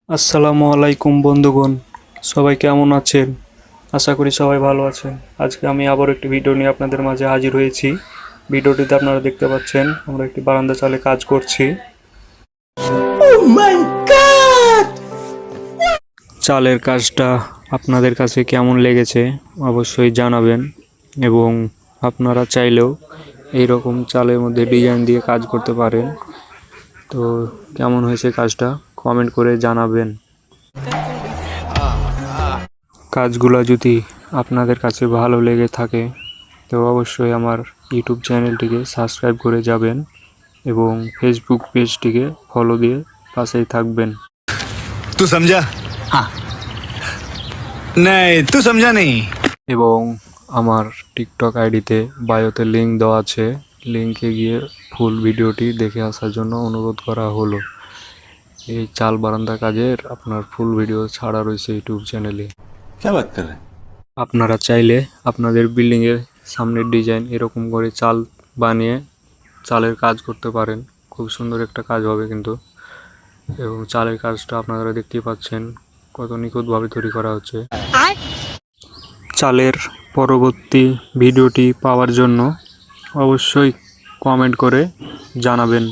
আসসালামু আলাইকুম বন্ধুগণ, সবাই কেমন আছেন? আশা করি সবাই ভালো আছেন। আজকে আমি আবার একটি ভিডিও নিয়ে আপনাদের মাঝে হাজির হয়েছি। ভিডিওটিতে আপনারা দেখতে পাচ্ছেন আমরা একটি বারান্দা চালে কাজ করছি। চালের কাজটা আপনাদের কাছে কেমন লেগেছে অবশ্যই জানাবেন, এবং আপনারা চাইলেও এইরকম চালের মধ্যে ডিজাইন দিয়ে কাজ করতে পারেন। তো কেমন হয়েছে কাজটা কমেন্ট করে জানাবেন। কাজগুলো যদি আপনাদের কাছে ভালো লেগে থাকে তো অবশ্যই আমার ইউটিউব চ্যানেলটিকে সাবস্ক্রাইব করে যাবেন এবং ফেসবুক পেজটিকে ফলো দিয়ে পাশেই থাকবেন। तू समझा? हाँ। नहीं, तू समझा नहीं। এবং আমার টিকটক আইডিতে বায়োতে লিংক দেওয়া আছে, লিংকে গিয়ে ফুল ভিডিওটি দেখে আসার জন্য অনুরোধ করা হলো। এই চাল বারান্দা কাজের আপনার ফুল ভিডিও ছাড়া রয়েছে ইউটিউব চ্যানেলে। क्या बात कर रहे हैं? আপনারা চাইলে আপনাদের বিল্ডিংয়ের সামনের ডিজাইন এরকম করে চাল বানিয়ে চালের কাজ করতে পারেন। খুব সুন্দর একটা কাজ হবে কিন্তু। এবং চালের কাজটা আপনারা দেখতেই পাচ্ছেন কত নিখুঁতভাবে তৈরি করা হচ্ছে। চালের পরবর্তী ভিডিওটি পাওয়ার জন্য অবশ্যই কমেন্ট করে জানাবেন।